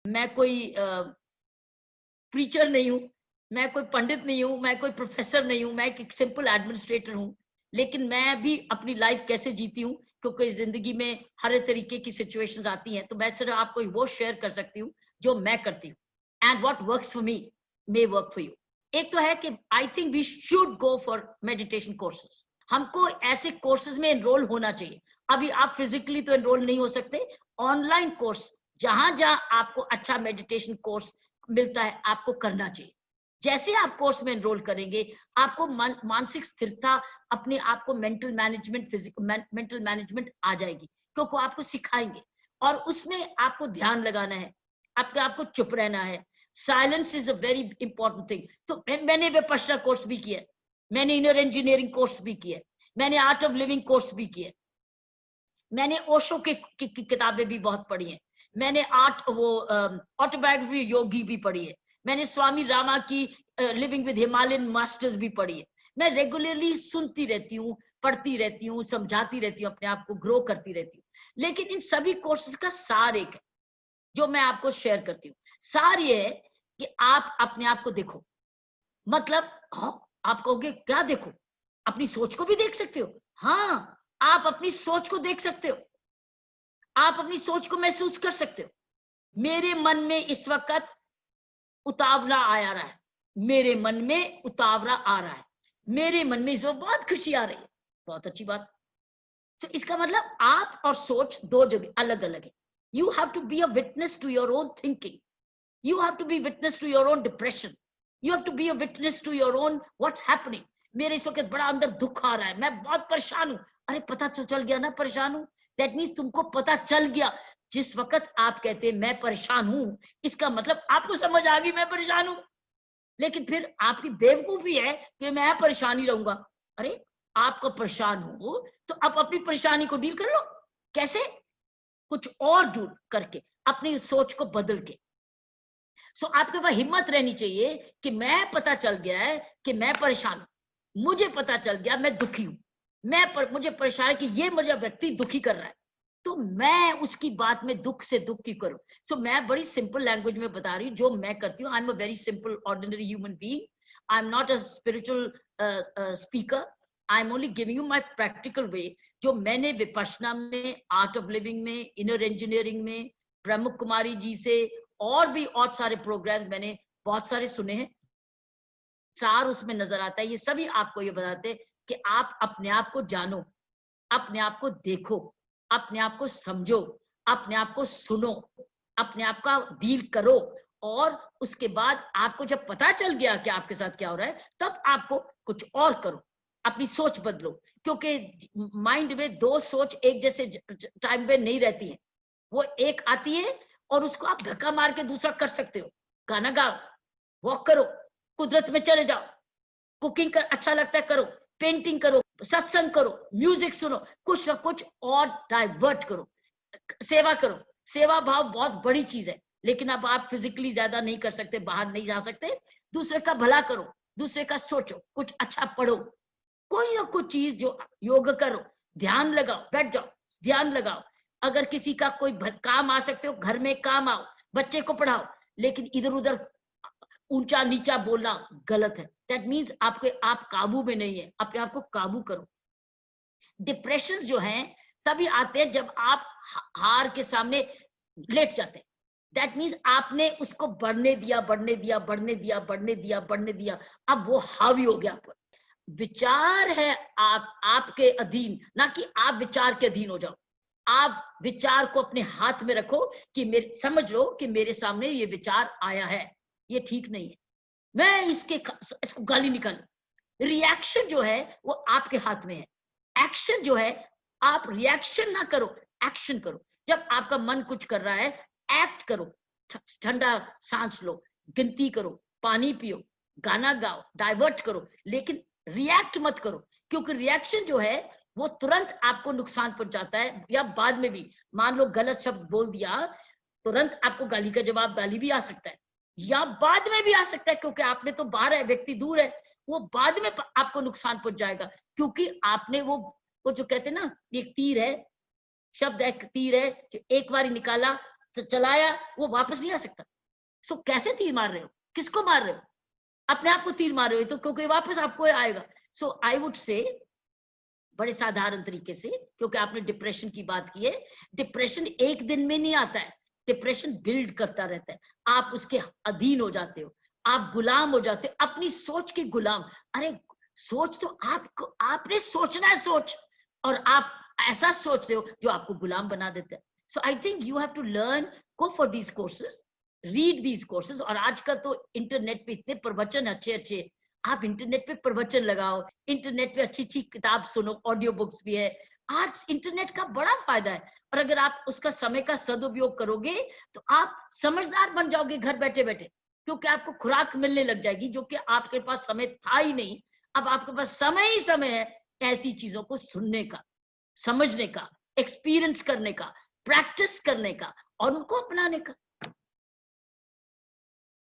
मैं कोई प्रीचर नहीं हूँ, मैं कोई पंडित नहीं हूँ, मैं कोई प्रोफेसर नहीं हूँ, मैं एक सिंपल एडमिनिस्ट्रेटर हूँ। लेकिन मैं भी अपनी लाइफ कैसे जीती हूँ, क्योंकि जिंदगी में हर तरीके की सिचुएशंस आती हैं, तो मैं सिर्फ आपको वो शेयर कर सकती हूँ जो मैं करती हूँ। And what works for me may work for you. एक तो है कि I think we should go for meditation courses. हमको ऐसे कोर्सेज में एनरोल होना चाहिए। अभी आप फिजिकली तो एनरोल नहीं हो सकते, ऑनलाइन कोर्स जहां जहां आपको अच्छा मेडिटेशन कोर्स मिलता है आपको करना चाहिए। जैसे आप कोर्स में एनरोल करेंगे, आपको मानसिक स्थिरता, अपने आप को मेंटल मैनेजमेंट, मेंटल मैनेजमेंट आ जाएगी, क्योंकि आपको सिखाएंगे। और उसमें आपको ध्यान लगाना है, अपने आप को चुप रहना है। Silence is a very important thing. तो मैंने विपश्यना कोर्स भी किया, मैंने इनर इंजीनियरिंग कोर्स भी किया, मैंने आर्ट ऑफ लिविंग कोर्स भी किया, मैंने ओशो की किताबें भी बहुत पढ़ी हैं, मैंने ऑटोबायोग्राफी योगी भी पढ़ी है, मैंने स्वामी रामा की लिविंग विद हिमालयन मास्टर्स भी पढ़ी है। मैं रेगुलरली सुनती रहती हूँ, पढ़ती रहती हूँ, समझाती रहती हूँ, अपने आप को ग्रो करती रहती हूँ। लेकिन इन सभी कोर्सेज का सार एक है जो मैं आपको शेयर करती हूँ। सार ये है कि आप अपने आप को देखो। मतलब आप कहोगे क्या देखो? अपनी सोच को भी देख सकते हो। हाँ, आप अपनी सोच को देख सकते हो, आप अपनी सोच को महसूस कर सकते हो। मेरे मन में इस वक्त उतावला आया रहा है, मेरे मन में उतावला आ रहा है, मेरे मन में इस वक्त बहुत खुशी आ रही है, बहुत अच्छी बात। तो इसका मतलब आप और सोच दो जगह अलग अलग है। You have to be a witness to your own thinking, you have to be witness to your own depression, you have to be a witness to your own what's happening। मेरे इस वक्त बड़ा अंदर दुख आ रहा है, मैं बहुत परेशान हूं। अरे पता चल गया ना परेशान हूं, दैट मीन्स तुमको पता चल गया। जिस वक्त आप कहते हैं मैं परेशान हूं, इसका मतलब आपको समझ आ गई मैं परेशान हूं। लेकिन फिर आपकी बेवकूफी है कि मैं परेशान ही रहूंगा। अरे आपको परेशान हो तो आप अपनी परेशानी को डील कर लो। कैसे? कुछ और ढूंढ करके, अपनी सोच को बदल के। सो आपके पास हिम्मत रहनी चाहिए कि मैं पता चल गया है कि मैं परेशान हूं, मुझे पता चल गया मैं दुखी हूं, मुझे परेशान है कि ये मुझे व्यक्ति दुखी कर रहा है, तो मैं उसकी बात में दुख से दुख की करूं। सो मैं बड़ी सिंपल लैंग्वेज में बता रही हूँ जो मैं करती हूँ। I am a very simple ordinary human being, I am not a spiritual speaker, I am only giving you my practical way, जो मैंने विपश्यना में, आर्ट ऑफ लिविंग में, इनर इंजीनियरिंग में, ब्रह्म कुमारी जी से, और भी और सारे प्रोग्राम मैंने बहुत सारे सुने हैं। सार उसमें नजर आता है। ये सभी आपको ये बताते हैं कि आप अपने आप को जानो, अपने आप को देखो, अपने आप को समझो, अपने आप को सुनो, अपने आप का डील करो। और उसके बाद आपको जब पता चल गया कि आपके साथ क्या हो रहा है, तब आपको कुछ और करो, अपनी सोच बदलो। क्योंकि माइंड में दो सोच एक जैसे टाइम पे नहीं रहती है, वो एक आती है और उसको आप धक्का मार के दूसरा कर सकते हो। गाना गाओ, वॉक करो, कुदरत में चले जाओ, कुकिंग कर अच्छा लगता है करो, पेंटिंग करो, सत्संग करो, म्यूजिक सुनो, कुछ ना कुछ और डाइवर्ट करो, सेवा करो। सेवा भाव बहुत बड़ी चीज है, लेकिन अब आप फिजिकली ज्यादा नहीं कर सकते, बाहर नहीं जा सकते। दूसरे का भला करो, दूसरे का सोचो, कुछ अच्छा पढ़ो, कोई ना कुछ चीज जो, योग करो, ध्यान लगाओ, बैठ जाओ, ध्यान लगाओ। अगर किसी का कोई काम आ सकते हो, घर में काम आओ, बच्चे को पढ़ाओ, लेकिन इधर उधर ऊंचा नीचा बोलना गलत है। दैट मीन्स आपके आप काबू में नहीं है, अपने आप को काबू करो। डिप्रेशन जो है तभी आते हैं जब आप हार के सामने लेट जाते हैं। दैट मीन्स आपने उसको बढ़ने दिया, बढ़ने दिया, बढ़ने दिया, बढ़ने दिया, बढ़ने दिया, अब वो हावी हो गया पर। विचार है आपके अधीन, ना कि आप विचार के अधीन हो जाओ। आप विचार को अपने हाथ में रखो कि मेरे, समझ लो कि मेरे सामने ये विचार आया है, ये ठीक नहीं है, मैं इसको गाली निकालूं। रिएक्शन जो है वो आपके हाथ में है। एक्शन जो है, आप रिएक्शन ना करो, एक्शन करो। जब आपका मन कुछ कर रहा है, एक्ट करो, ठंडा सांस लो, गिनती करो, पानी पियो, गाना गाओ, डाइवर्ट करो, लेकिन रिएक्ट मत करो। क्योंकि रिएक्शन जो है वो तुरंत आपको नुकसान पहुंचाता है, या बाद में भी मान लो गलत शब्द बोल दिया, तुरंत आपको गाली का जवाब, गाली भी आ सकता है, या बाद में भी आ सकता है, क्योंकि आपने तो बाहर है, व्यक्ति दूर है, वो बाद में आपको नुकसान पहुंच जाएगा। क्योंकि आपने वो जो कहते हैं ना, एक तीर है, शब्द एक तीर है, जो एक बार निकाला तो चलाया, वो वापस नहीं आ सकता। सो कैसे तीर मार रहे हो, किसको मार रहे हो? अपने आप को तीर मार रहे हो, तो क्योंकि वापस आपको आएगा। सो आई वुड से बड़े साधारण तरीके से, क्योंकि आपने डिप्रेशन की बात की है, डिप्रेशन एक दिन में नहीं आता है, डिप्रेशन बिल्ड करता रहता है। आप उसके अधीन हो जाते हो, आप गुलाम हो जाते हो, अपनी सोच के गुलाम। अरे सोच तो आपको, आपने सोचना है सोच, और आप ऐसा सोचते हो जो आपको गुलाम बना देता है। So I think you have to learn, go for these courses, read these courses. और आजकल तो इंटरनेट पे इतने प्रवचन अच्छे अच्छे, आप इंटरनेट पे प्रवचन लगाओ, इंटरनेट पे अच्छी अच्छी किताब सुनो, ऑडियो बुक्स भी है। आज इंटरनेट का बड़ा फायदा है, और अगर आप उसका समय का सदुपयोग करोगे तो आप समझदार बन जाओगे घर बैठे बैठे, क्योंकि आपको खुराक मिलने लग जाएगी, जो कि आपके पास समय था ही नहीं। अब आपके पास समय ही समय है ऐसी चीजों को सुनने का, समझने का, एक्सपीरियंस करने का, प्रैक्टिस करने का और उनको अपनाने का।